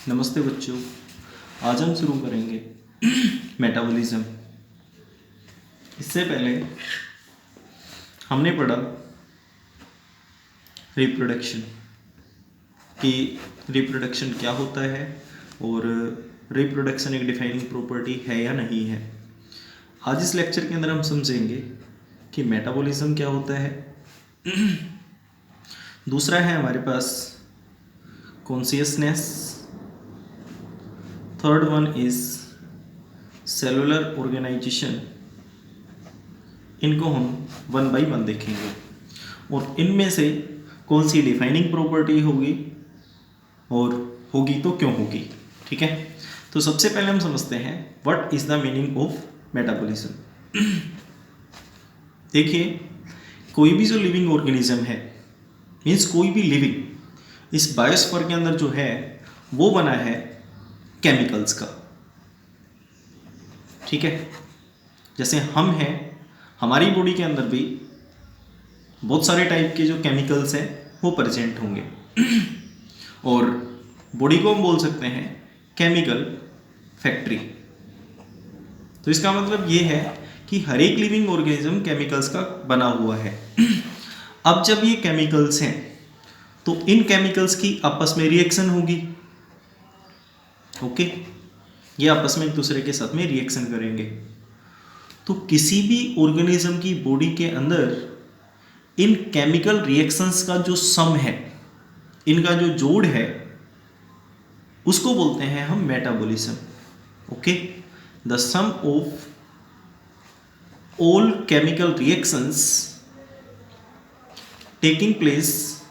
नमस्ते बच्चों। आज हम शुरू करेंगे मेटाबॉलिज्म। इससे पहले हमने पढ़ा रिप्रोडक्शन कि रिप्रोडक्शन क्या होता है और रिप्रोडक्शन एक डिफाइनिंग प्रॉपर्टी है या नहीं है। आज इस लेक्चर के अंदर हम समझेंगे कि मेटाबॉलिज्म क्या होता है। दूसरा है हमारे पास consciousness. Third one is cellular organization. इनको हम वन बाय वन देखेंगे और इनमें से कौन सी डिफाइनिंग प्रॉपर्टी होगी और होगी तो क्यों होगी। ठीक है, तो सबसे पहले हम समझते हैं what is the meaning of metabolism. देखिए, कोई भी जो लिविंग ऑर्गेनिज्म है, मीन्स कोई भी लिविंग इस बायोस्फीयर के अंदर जो है वो बना है केमिकल्स का। ठीक है, जैसे हम हैं, हमारी बॉडी के अंदर भी बहुत सारे टाइप के जो केमिकल्स हैं वो प्रेजेंट होंगे और बॉडी को हम बोल सकते हैं केमिकल फैक्ट्री। तो इसका मतलब ये है कि हर एक लिविंग ऑर्गेनिज्म केमिकल्स का बना हुआ है। अब जब ये केमिकल्स हैं तो इन केमिकल्स की आपस में रिएक्शन होगी। ओके, ये आपस में एक दूसरे के साथ में रिएक्शन करेंगे। तो किसी भी ऑर्गेनिज्म की बॉडी के अंदर इन केमिकल रिएक्शंस का जो सम है, इनका जो जोड़ है, उसको बोलते हैं हम metabolism. Okay, the sum of all chemical reactions taking place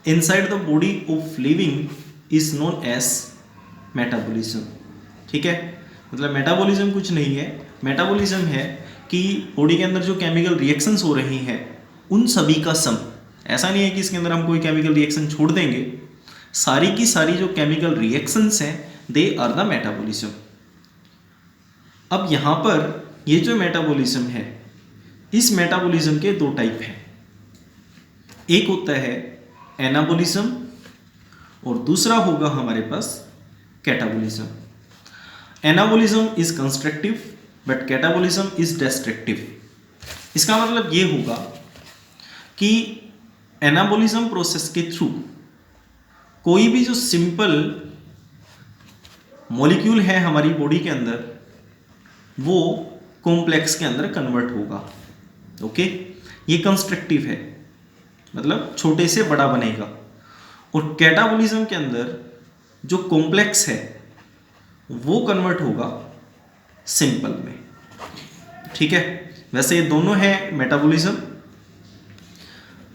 inside the body of living is known as metabolism. ठीक है, मतलब मेटाबॉलिज्म कुछ नहीं है, मेटाबॉलिज्म है कि बॉडी के अंदर जो केमिकल रिएक्शंस हो रही हैं उन सभी का सम। ऐसा नहीं है कि इसके अंदर हम कोई केमिकल रिएक्शन छोड़ देंगे, सारी की सारी जो केमिकल रिएक्शंस हैं दे आर द मेटाबॉलिज्म। अब यहाँ पर ये जो मेटाबॉलिज्म है, इस मेटाबॉलिज्म के दो टाइप हैं। एक होता है एनाबॉलिज्म और दूसरा होगा हमारे पास catabolism. Anabolism is constructive but catabolism is destructive. इसका मतलब ये होगा कि एनाबॉलिज्म प्रोसेस के थ्रू कोई भी जो सिंपल मॉलिक्यूल है हमारी बॉडी के अंदर वो कॉम्प्लेक्स के अंदर कन्वर्ट होगा। ओके, ये कंस्ट्रक्टिव है, मतलब छोटे से बड़ा बनेगा। और कैटाबॉलिज्म के अंदर जो कॉम्प्लेक्स है वो कन्वर्ट होगा सिंपल में। ठीक है, वैसे ये दोनों है मेटाबॉलिज्म।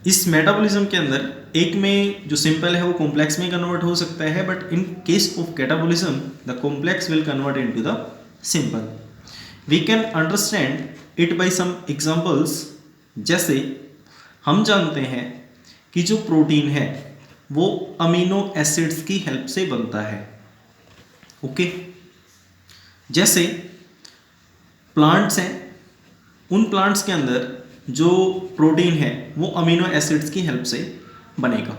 इस मेटाबॉलिज्म के अंदर एक में जो सिंपल है वो कॉम्प्लेक्स में कन्वर्ट हो सकता है, but in case of catabolism the complex will convert into the simple. We can understand it by some examples. जैसे हम जानते हैं कि जो प्रोटीन है वो अमीनो एसिड्स की हेल्प से बनता है। ओके, जैसे प्लांट्स हैं, उन प्लांट्स के अंदर जो प्रोटीन है वो अमीनो एसिड्स की हेल्प से बनेगा।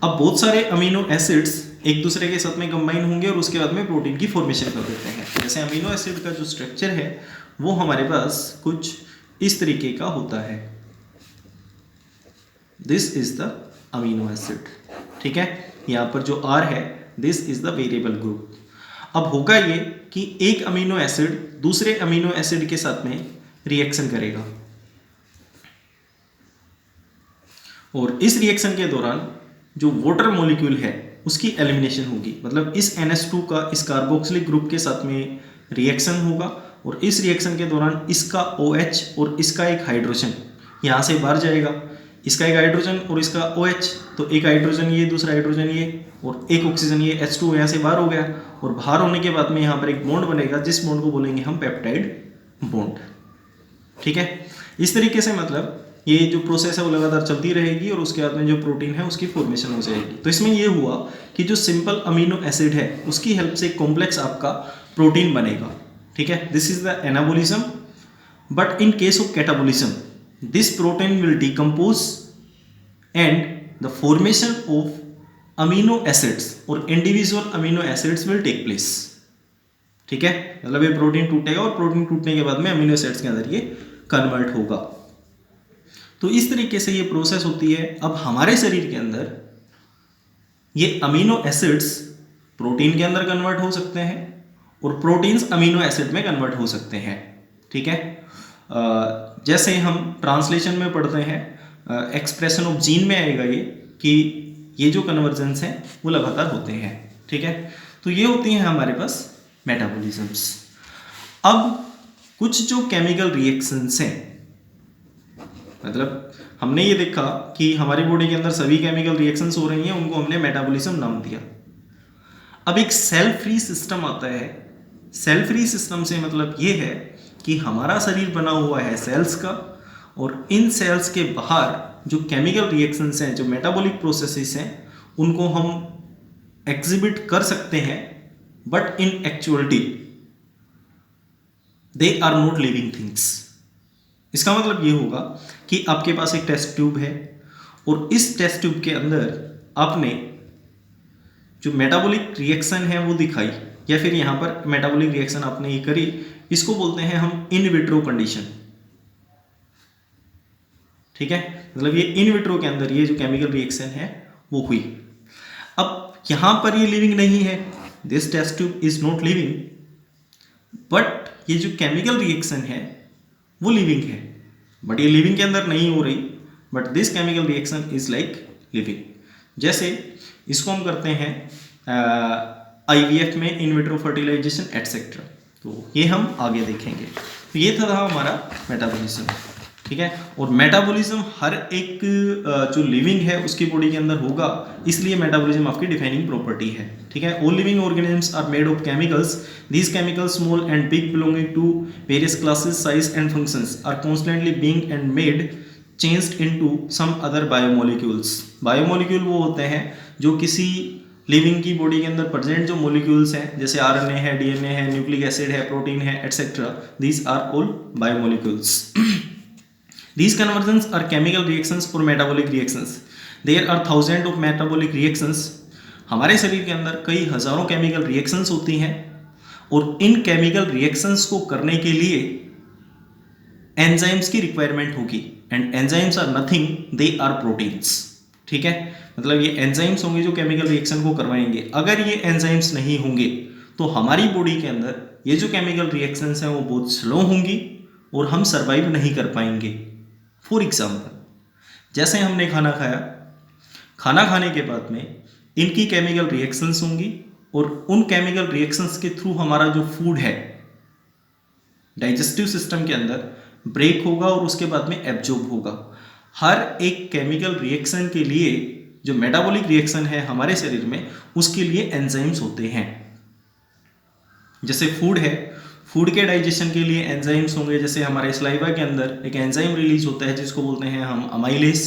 अब बहुत सारे अमीनो एसिड्स एक दूसरे के साथ में कंबाइन होंगे और उसके बाद में प्रोटीन की फॉर्मेशन कर देते हैं। जैसे अमीनो एसिड का जो स्ट्रक्चर है वो हमारे पास कुछ इस तरीके का होता है। This is the amino acid. ठीक है, यहाँ पर जो आर है this is the variable group. अब होगा ये कि एक अमीनो एसिड दूसरे अमीनो एसिड के साथ में रिएक्शन करेगा और इस रिएक्शन के दौरान जो वाटर मॉलिक्यूल है उसकी एलिमिनेशन होगी। मतलब इस NH2 का इस कार्बोक्सिलिक ग्रुप के साथ में रिएक्शन होगा और इस रिएक्शन के दौरान इसका OH और इसका एक हाइड्रोजन यहाँ से बाहर जाएगा। इसका एक हाइड्रोजन और इसका OH, तो एक हाइड्रोजन ये, दूसरा हाइड्रोजन ये और एक ऑक्सीजन ये, H2 यहाँ से बाहर हो गया। और बाहर होने के बाद में यहाँ पर एक बॉन्ड बनेगा जिस बॉन्ड को बोलेंगे हम पेप्टाइड बॉन्ड। ठीक है, इस तरीके से मतलब ये जो प्रोसेस है वो लगातार चलती रहेगी और उसके बाद में जो प्रोटीन है उसकी फॉर्मेशन हो जाएगी। तो इसमें ये हुआ कि जो सिंपल अमीनो एसिड है उसकी हेल्प से कॉम्प्लेक्स आपका प्रोटीन बनेगा। ठीक है, this is the anabolism. But in case of catabolism this protein will decompose and the formation of amino acids और individual amino acids will take place. ठीक है, मतलब ये प्रोटीन टूटेगा और प्रोटीन टूटने के बाद में अमीनो एसिड्स के अंदर ये कन्वर्ट होगा। तो इस तरीके से ये प्रोसेस होती है। अब हमारे शरीर के अंदर ये अमीनो एसिड्स प्रोटीन के अंदर कन्वर्ट हो सकते हैं और प्रोटीन्स अमीनो एसिड में कन्वर्ट हो सकते हैं। ठीक है, जैसे हम ट्रांसलेशन में पढ़ते हैं, एक्सप्रेशन ऑफ जीन में आएगा ये कि ये जो कन्वर्जेंस हैं वो लगातार होते हैं। ठीक है, तो ये होती हैं हमारे पास मेटाबॉलिज्म्स। अब कुछ जो केमिकल रिएक्शंस हैं, मतलब हमने ये देखा कि हमारी बॉडी के अंदर सभी केमिकल रिएक्शंस हो रही हैं, उनको हमने मेटाबॉलिज्म नाम दिया। अब एक सेल फ्री सिस्टम आता है। सेल फ्री सिस्टम से मतलब ये है कि हमारा शरीर बना हुआ है सेल्स का, और इन सेल्स के बाहर जो केमिकल रिएक्शंस हैं, जो मेटाबॉलिक प्रोसेसेस हैं, उनको हम एग्जिबिट कर सकते हैं, but in actuality they are not living things. इसका मतलब ये होगा कि आपके पास एक टेस्ट ट्यूब है और इस टेस्ट ट्यूब के अंदर आपने जो मेटाबॉलिक रिएक्शन है वो दिखाई, या फिर यहाँ पर मेटाबॉलिक रिएक्शन आपने ये करी, इसको बोलते हैं हम इन विट्रो कंडीशन। ठीक है, मतलब ये इन विट्रो के अंदर ये जो केमिकल रिएक्शन है वो हुई। अब यहाँ पर ये लिविंग नहीं है, this test tube is not living, but ये जो केमिकल रिएक्शन है वो लिविंग है, बट ये लिविंग के अंदर नहीं हो रही, but this chemical reaction is like living. जैसे इसको हम करते हैं IVF में, इन विट्रो फर्टिलाइजेशन एटसेट्रा, तो ये हम आगे देखेंगे। तो ये था हमारा मेटाबॉलिज्म। ठीक है, और मेटाबॉलिज्म हर एक जो लिविंग है उसकी बॉडी के अंदर होगा, इसलिए मेटाबॉलिज्म आपकी डिफाइनिंग प्रॉपर्टी है। ठीक है, all living organisms are made of chemicals, these chemicals small and big belonging to various classes, size and functions are constantly being and made changed into some other biomolecules. Biomolecule वो होते हैं जो किसी living की body के अंदर present जो molecules हैं, जैसे RNA है, DNA है, न्यूक्लिक एसिड है, प्रोटीन है, etcetera, these are all biomolecules. These conversions are chemical reactions or metabolic reactions. There are thousands of metabolic reactions. हमारे शरीर के अंदर कई हजारों केमिकल रिएक्शंस होती हैं, और इन केमिकल रिएक्शंस को करने के लिए एंजाइम्स की रिक्वायरमेंट होगी, and enzymes are nothing, they are proteins. ठीक है, मतलब ये एंजाइम्स होंगे जो केमिकल रिएक्शन को करवाएंगे। अगर ये एंजाइम्स नहीं होंगे तो हमारी बॉडी के अंदर ये जो केमिकल रिएक्शंस हैं वो बहुत स्लो होंगी और हम सर्वाइव नहीं कर पाएंगे। फॉर एग्जाम्पल, जैसे हमने खाना खाया, खाना खाने के बाद में इनकी केमिकल रिएक्शंस होंगी, और उन केमिकल रिएक्शंस के थ्रू हमारा जो फूड है डाइजेस्टिव सिस्टम के अंदर ब्रेक होगा और उसके बाद में एब्जॉर्ब होगा। हर एक केमिकल रिएक्शन के लिए जो मेटाबॉलिक रिएक्शन है हमारे शरीर में, उसके लिए एंजाइम्स होते हैं। जैसे फूड है, फूड के डाइजेशन के लिए एंजाइम्स होंगे, जैसे हमारे स्लाइवा के अंदर एक एंजाइम रिलीज होता है जिसको बोलते हैं हम अमाइलेज।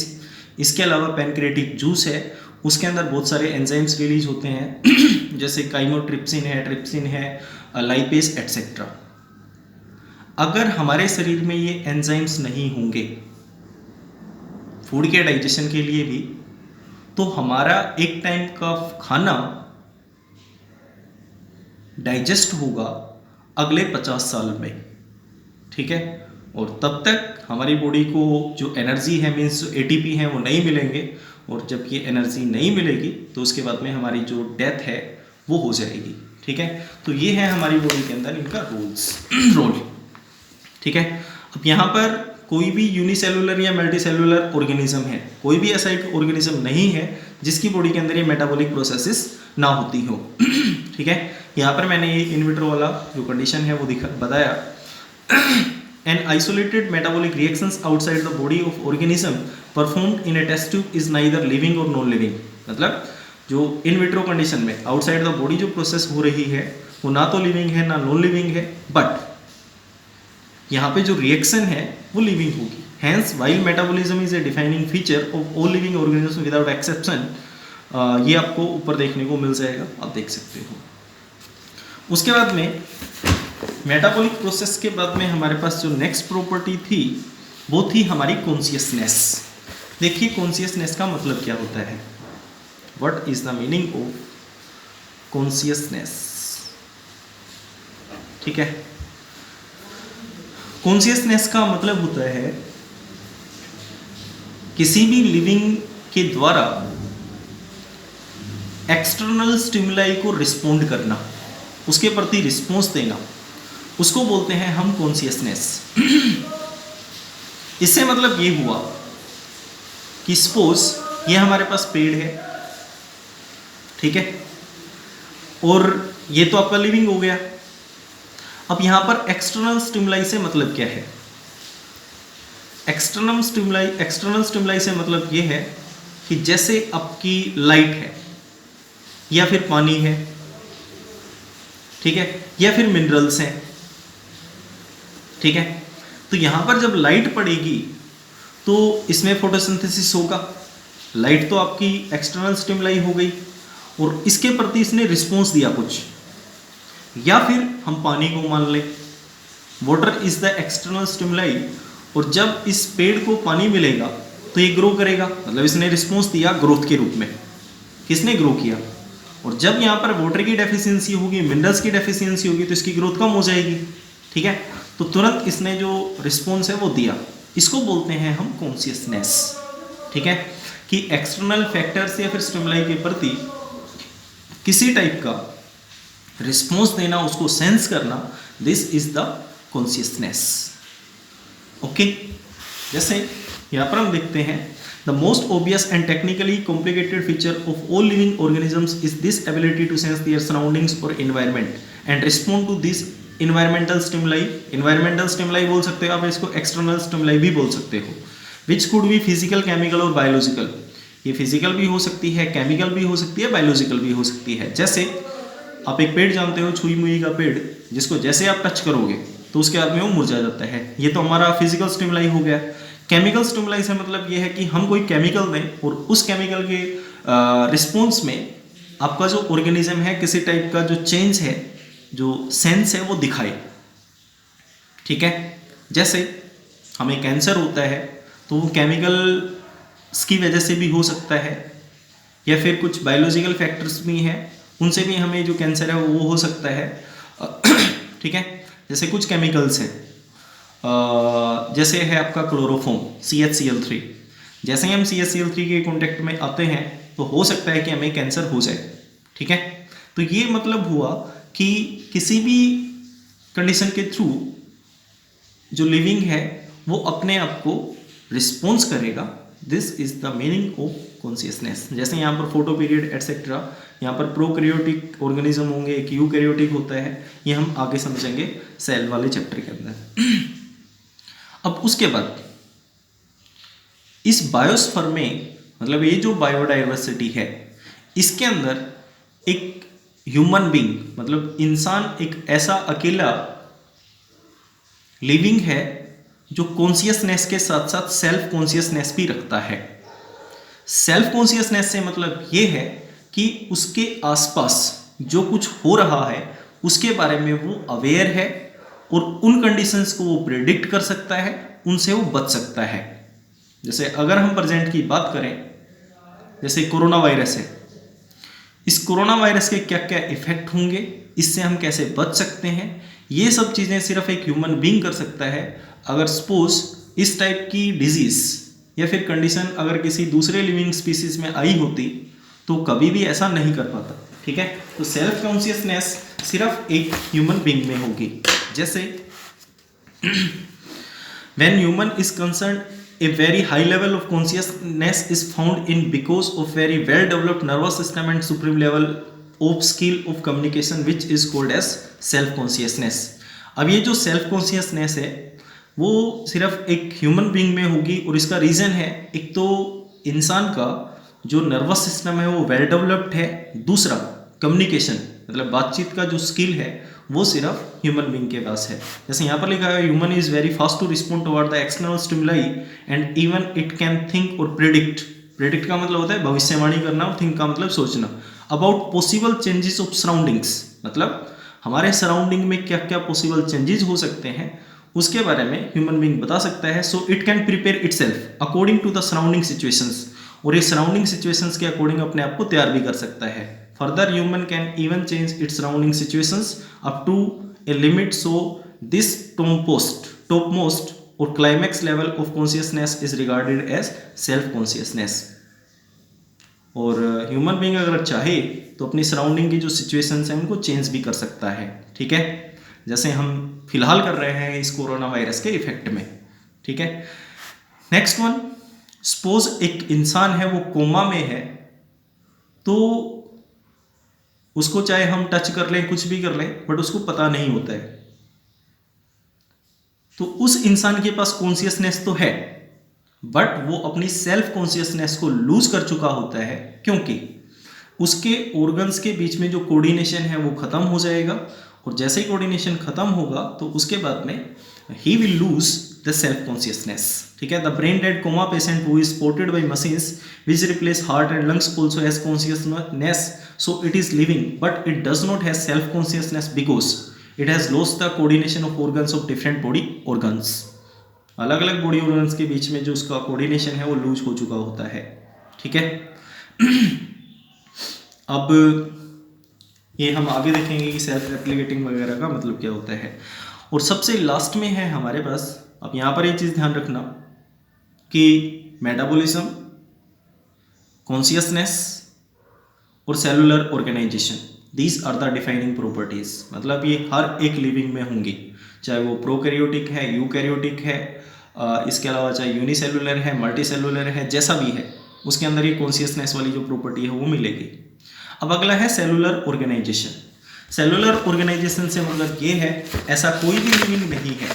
इसके अलावा पैनक्रियाटिक जूस है, उसके अंदर बहुत सारे एंजाइम्स रिलीज होते हैं जैसे काइमोट्रिप्सिन है, ट्रिप्सिन है, लाइपेज एटसेट्रा। अगर हमारे शरीर में ये एंजाइम्स नहीं होंगे फूड के डाइजेशन के लिए भी, तो हमारा एक टाइम का खाना डाइजेस्ट होगा अगले 50 साल में। ठीक है, और तब तक हमारी बॉडी को जो एनर्जी है, मीन्स ATP है, वो नहीं मिलेंगे, और जब ये एनर्जी नहीं मिलेगी तो उसके बाद में हमारी जो डेथ है वो हो जाएगी। ठीक है, तो ये है हमारी बॉडी के अंदर इनका रोल। ठीक है, अब यहाँ पर कोई भी यूनिसेलुलर या मल्टीसेलुलर ऑर्गेनिज्म है, कोई भी ऐसा एक ऑर्गेनिज्म नहीं है जिसकी बॉडी के अंदर ये मेटाबॉलिक प्रोसेसेस ना होती हो। ठीक है, यहाँ पर मैंने ये इन विट्रो वाला जो कंडीशन है वो बताया। An isolated metabolic reactions outside the body of organism performed in a test tube is neither living और नॉन लिविंग। मतलब जो इन विट्रो कंडीशन में आउटसाइड द बॉडी जो प्रोसेस हो रही है वो ना तो लिविंग है ना नॉन लिविंग है, बट यहाँ पे जो रिएक्शन है वो लिविंग होगी। Hence while metabolism is a defining feature of all living organism without exception. ये आपको ऊपर देखने को मिल जाएगा, आप देख सकते हो। उसके बाद में मेटाबॉलिक प्रोसेस के बाद में हमारे पास जो नेक्स्ट प्रॉपर्टी थी वो थी हमारी कॉन्शियसनेस। देखिए कॉन्शियसनेस का मतलब क्या होता है। What is the meaning of consciousness. ठीक है, कॉन्शियसनेस का मतलब होता है किसी भी लिविंग के द्वारा एक्सटर्नल स्टिमुलाई को रिस्पोंड करना, उसके प्रति रिस्पॉन्स देना, उसको बोलते हैं हम कॉन्शियसनेस। इससे मतलब ये हुआ कि सपोज ये हमारे पास पेड़ है, ठीक है, और ये तो आपका लिविंग हो गया। अब यहां पर एक्सटर्नल स्टिमुलाई से मतलब क्या है? एक्सटर्नल स्टिमुलाई से मतलब ये है कि जैसे आपकी लाइट है या फिर पानी है, ठीक है, या फिर मिनरल्स हैं, ठीक है, तो यहां पर जब लाइट पड़ेगी तो इसमें फोटोसिंथेसिस होगा। लाइट तो आपकी एक्सटर्नल स्टिमुलाई हो गई और इसके प्रति इसने रिस्पॉन्स दिया कुछ। या फिर हम पानी को मान लें, water is the external stimuli, और जब इस पेड़ को पानी मिलेगा तो ये ग्रो करेगा, मतलब इसने रिस्पॉन्स दिया ग्रोथ के रूप में। किसने ग्रो किया? और जब यहाँ पर वाटर की डेफिशिएंसी होगी, मिनरल्स की डेफिशिएंसी होगी, तो इसकी ग्रोथ कम हो जाएगी, ठीक है। तो तुरंत इसने जो रिस्पॉन्स है वो दिया, इसको बोलते हैं हम कॉन्शियसनेस, ठीक है, कि एक्सटर्नल फैक्टर्स या फिर स्टिमुलाई के प्रति किसी टाइप का रिस्पॉन्स देना, उसको सेंस करना, this is the consciousness. Okay, जैसे यहाँ पर हम देखते हैं the most obvious and technically complicated feature of all living organisms is this ability to sense their surroundings और environment and respond to this environmental stimuli. Environmental stimuli बोल सकते हो आप इसको, एक्सटर्नल स्टिमुलाई भी बोल सकते हो, which could be physical, chemical और बायोलॉजिकल। ये फिजिकल भी हो सकती है, केमिकल भी हो सकती है, बायोलॉजिकल भी हो सकती है। जैसे आप एक पेड़ जानते हो, छुई मुई का पेड़, जिसको जैसे आप टच करोगे तो उसके बाद में वो मुरझा जाता है, ये तो हमारा फिजिकल स्टिमुलाई हो गया। केमिकल स्टिमुलाई से मतलब ये है कि हम कोई केमिकल दें और उस केमिकल के रिस्पॉन्स में आपका जो ऑर्गेनिज्म है किसी टाइप का जो चेंज है, जो सेंस है वो दिखाए, ठीक है। जैसे हमें कैंसर होता है तो वो केमिकल की वजह से भी हो सकता है, या फिर कुछ बायोलॉजिकल फैक्टर्स भी हैं, उनसे भी हमें जो कैंसर है वो हो सकता है, ठीक है। जैसे कुछ केमिकल्स हैं, जैसे है आपका क्लोरोफॉर्म CHCl3, जैसे ही हम CHCl3 के कॉन्टेक्ट में आते हैं तो हो सकता है कि हमें कैंसर हो जाए, ठीक है। तो ये मतलब हुआ कि किसी भी कंडीशन के थ्रू जो लिविंग है वो अपने आप को रिस्पॉन्स करेगा, this is the meaning of consciousness. जैसे यहाँ पर फोटो पीरियड एटसेट्रा, यहाँ पर प्रोकैरियोटिक ऑर्गेनिज्म होंगे, एक यूकैरियोटिक होता है, ये हम आगे समझेंगे सेल वाले चैप्टर के अंदर। अब उसके बाद इस बायोस्फीयर में, मतलब ये जो बायोडाइवर्सिटी है, इसके अंदर एक ह्यूमन बीइंग, मतलब इंसान एक ऐसा अकेला लिविंग है जो कॉन्शियसनेस के साथ साथ सेल्फ कॉन्शियसनेस भी रखता है। सेल्फ कॉन्शियसनेस से मतलब ये है कि उसके आसपास जो कुछ हो रहा है उसके बारे में वो अवेयर है और उन कंडीशंस को वो प्रेडिक्ट कर सकता है, उनसे वो बच सकता है। जैसे अगर हम प्रेजेंट की बात करें, जैसे कोरोना वायरस है, इस कोरोना वायरस के क्या क्या इफेक्ट होंगे, इससे हम कैसे बच सकते हैं, ये सब चीज़ें सिर्फ एक ह्यूमन बीइंग कर सकता है। अगर सपोज इस टाइप की डिजीज या फिर कंडीशन अगर किसी दूसरे लिविंग स्पीसीज में आई होती तो कभी भी ऐसा नहीं कर पाता, ठीक है। तो सेल्फ कॉन्शियसनेस सिर्फ एक ह्यूमन बीइंग में होगी। जैसे when human is concern, a very high level of consciousness is found in because of very well developed nervous system and supreme level of skill of communication which is called as self consciousness। अब ये जो self consciousness है वो सिर्फ एक human being में होगी और इसका रीज़न है, एक तो इंसान का जो नर्वस सिस्टम है वो वेल डेवलप्ड है, दूसरा कम्युनिकेशन मतलब बातचीत का जो स्किल है वो सिर्फ ह्यूमन बीइंग के पास है। जैसे यहाँ पर लिखा है human is very fast to respond toward the external stimuli and even it can think और प्रिडिक्ट। प्रिडिक्ट का मतलब होता है भविष्यवाणी करना और थिंक का मतलब सोचना। About possible changes of surroundings, मतलब हमारे सराउंडिंग में क्या क्या पॉसिबल चेंजेस हो सकते हैं उसके बारे में ह्यूमन बीइंग बता सकता है। So it can prepare itself according to the surrounding situations, और ये सराउंडिंग सिचुएशंस के अकॉर्डिंग अपने आप को तैयार भी कर सकता है। Further human can even change its surrounding situations up to a limit, so this topmost और climax level of consciousness is regarded as self consciousness. और ह्यूमन बीइंग अगर चाहे तो अपनी सराउंडिंग की जो सिचुएशंस हैं उनको चेंज भी कर सकता है, ठीक है, जैसे हम फिलहाल कर रहे हैं इस कोरोना वायरस के इफेक्ट में, ठीक है। नेक्स्ट वन, सपोज एक इंसान है वो कोमा में है, तो उसको चाहे हम टच कर लें कुछ भी कर लें बट उसको पता नहीं होता है, तो उस इंसान के पास कॉन्शियसनेस तो है बट वो अपनी सेल्फ कॉन्शियसनेस को लूज कर चुका होता है, क्योंकि उसके ऑर्गन्स के बीच में जो कोऑर्डिनेशन है वो खत्म हो जाएगा, और जैसे ही कोऑर्डिनेशन खत्म होगा तो उसके बाद में ही will lose the self consciousness, ठीक है। The brain dead coma patient who is supported by machines which replace heart and lungs also has consciousness, so it is living but it does not have self consciousness because it has lost the coordination of organs of different body organs. अलग अलग body organs के बीच में जो उसका coordination है वो loose हो चुका होता है, ठीक है। अब ये हम आगे देखेंगे कि सेल्फ रेप्लिकेटिंग वगैरह का मतलब क्या होता है। और सबसे लास्ट में है हमारे पास, अब यहाँ पर ये चीज़ ध्यान रखना कि मेटाबॉलिज्म, कॉन्शियसनेस और cellular organisation, these are the defining properties. मतलब ये हर एक लिविंग में होंगी, चाहे वो प्रोकैरियोटिक है, यूकैरियोटिक है, इसके अलावा चाहे यूनिसेलुलर है, मल्टीसेलुलर है, जैसा भी है उसके अंदर ये कॉन्शियसनेस वाली जो प्रॉपर्टी है वो मिलेगी। अब अगला है सेलुलर ऑर्गेनाइजेशन। सेलुलर ऑर्गेनाइजेशन से मतलब ये है ऐसा कोई भी लिविंग नहीं है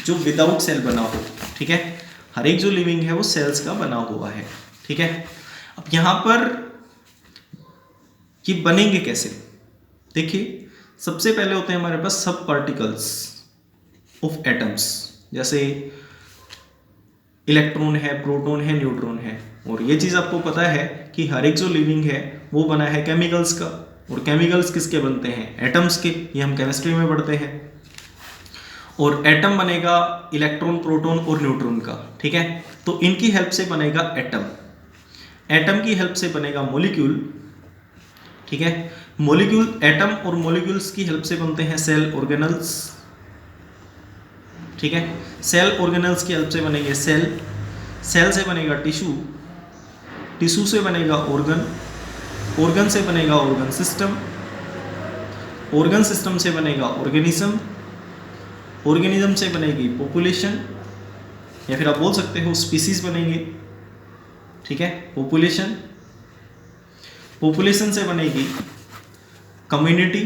जो विदाउट सेल बना हो, ठीक है। हर एक जो लिविंग है वो सेल्स का बना हुआ है, ठीक है। अब यहाँ पर ये बनेंगे कैसे, देखिए सबसे पहले होते हैं हमारे पास सब पार्टिकल्स ऑफ एटम्स, जैसे इलेक्ट्रॉन है, प्रोटॉन है, न्यूट्रॉन है। और ये चीज़ आपको पता है कि हर एक जो लिविंग है वो बना है केमिकल्स का, और केमिकल्स किसके बनते हैं, एटम्स के, ये हम केमिस्ट्री में पढ़ते हैं। और एटम बनेगा इलेक्ट्रॉन, प्रोटॉन और न्यूट्रॉन का, ठीक है। तो इनकी हेल्प से बनेगा एटम, एटम की हेल्प से बनेगा मॉलिक्यूल, ठीक है। मॉलिक्यूल, एटम और मॉलिक्यूल्स की हेल्प से बनते हैं सेल ऑर्गेनल्स, ठीक है। सेल ऑर्गेनल्स की हेल्प से बनेंगे सेल, सेल से बनेगा टिश्यू, टिश्यू से बनेगा ऑर्गन, ऑर्गन से बनेगा ऑर्गन सिस्टम, ऑर्गन सिस्टम से बनेगा ऑर्गेनिज्म, ऑर्गेनिज्म से बनेगी पॉपुलेशन, या फिर आप बोल सकते हो स्पीसीज बनेंगे, ठीक है। पॉपुलेशन, पॉपुलेशन से बनेगी कम्युनिटी,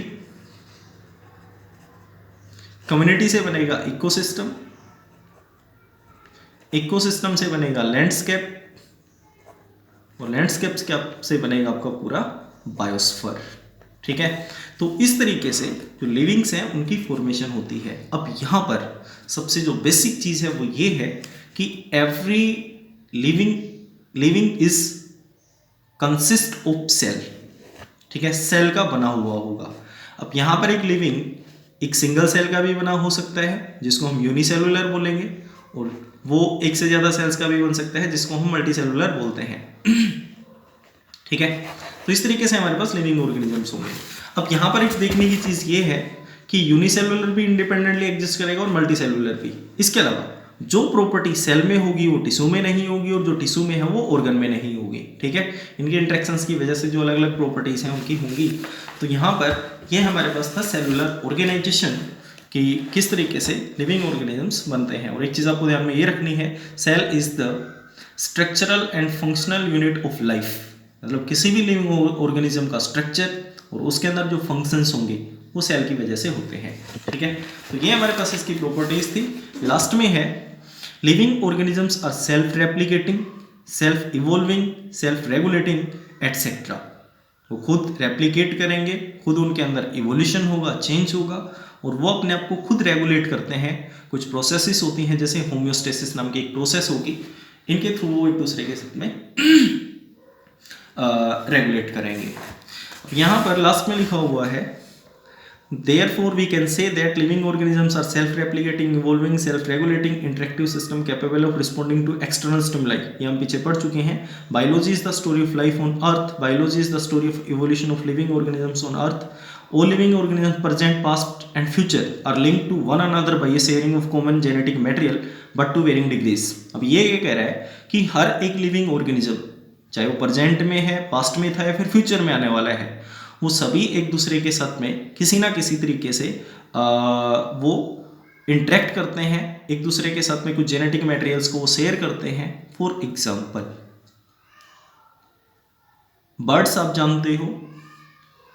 कम्युनिटी से बनेगा इकोसिस्टम, इकोसिस्टम से बनेगा लैंडस्केप, और लैंडस्केप से बनेगा आपका पूरा बायोस्फीयर, ठीक है। तो इस तरीके से जो लिविंग्स हैं उनकी फॉर्मेशन होती है। अब यहाँ पर सबसे जो बेसिक चीज़ है वो ये है कि every living is consist of cell, ठीक है, सेल का बना हुआ होगा। अब यहाँ पर एक लिविंग एक सिंगल सेल का भी बना हो सकता है जिसको हम यूनिसेलुलर बोलेंगे, और वो एक से ज़्यादा सेल्स का भी बन सकता है जिसको हम मल्टीसेलुलर बोलते हैं, ठीक है। तो इस तरीके से हमारे पास लिविंग ऑर्गेनिजम्स होंगे। अब यहाँ पर एक देखने की चीज़ ये है कि यूनिसेलुलर भी इंडिपेंडेंटली एग्जिस्ट करेगा और मल्टीसेलुलर भी। इसके अलावा जो प्रॉपर्टी सेल में होगी वो टिश्यू में नहीं होगी, और जो टिश्यू में है वो ऑर्गन में नहीं होगी, ठीक है। इनके इंटरेक्शंस की वजह से जो अलग अलग प्रॉपर्टीज़ हैं उनकी होंगी। तो यहाँ पर ये हमारे पास था सेलुलर ऑर्गेनाइजेशन कि किस तरीके से लिविंग ऑर्गेनिजम्स बनते हैं। और एक चीज़ आपको ध्यान में ये रखनी है, cell is the structural and functional unit of life. मतलब किसी भी लिविंग ऑर्गेनिज्म का स्ट्रक्चर और उसके अंदर जो फंक्शंस होंगे वो सेल की वजह से होते हैं, ठीक है। तो ये हमारे पास इसकी प्रॉपर्टीज थी। लास्ट में है living organisms are self replicating, self evolving, self regulating etcetera. वो खुद रेप्लिकेट करेंगे, खुद उनके अंदर इवोल्यूशन होगा, चेंज होगा, और वो अपने आप को खुद रेगुलेट करते हैं। कुछ प्रोसेसेस होती हैं जैसे होम्योस्टेसिस नाम की एक प्रोसेस होगी, इनके थ्रू वो एक दूसरे के साथ में रेगुलेट करेंगे। यहाँ पर लास्ट में लिखा हुआ है Therefore, we can say that living organisms are self-replicating, evolving, self-regulating, interactive system capable of responding to external stimuli. ये हम पीछे पढ़ चुके हैं. Biology is the story of life on Earth. Biology is the story of evolution of living organisms on Earth. All living organisms, present, past, and future, are linked to one another by a sharing of common genetic material, but to varying degrees. अब ये कह रहा है कि हर एक living organism, चाहे वो present में है, पास्ट में था या फिर फ्यूचर में आने वाला है, वो सभी एक दूसरे के साथ में किसी ना किसी तरीके से वो इंटरेक्ट करते हैं, एक दूसरे के साथ में कुछ जेनेटिक मटेरियल्स को वो शेयर करते हैं. फॉर एग्जांपल, बर्ड्स आप जानते हो,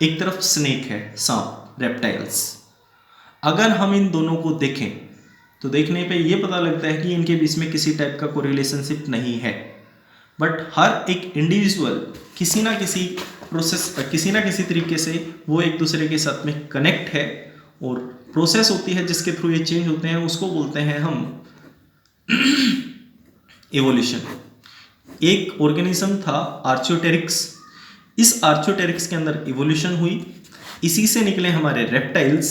एक तरफ स्नेक है, सांप, रेप्टाइल्स. अगर हम इन दोनों को देखें तो देखने पे ये पता लगता है कि इनके बीच में किसी टाइप का कोई रिलेशनशिप नहीं है, बट हर एक इंडिविजुअल किसी ना किसी प्रोसेस, किसी ना किसी तरीके से वो एक दूसरे के साथ में कनेक्ट है, और प्रोसेस होती है जिसके थ्रू ये चेंज होते हैं, उसको बोलते हैं हम एवोल्यूशन. एक ऑर्गेनिज्म था आर्चियोटेरिक्स, इस आर्चियोटेरिक्स के अंदर इवोल्यूशन हुई, इसी से निकले हमारे रेप्टाइल्स,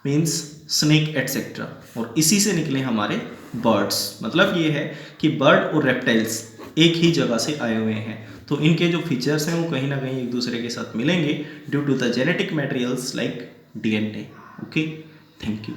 मीन्स स्नेक एटसेट्रा, और इसी से निकले हमारे बर्ड्स. मतलब ये है कि बर्ड और रेप्टाइल्स एक ही जगह से आए हुए हैं, तो इनके जो फीचर्स हैं वो कहीं ना कहीं एक दूसरे के साथ मिलेंगे due to the genetic materials like DNA. Okay, thank you.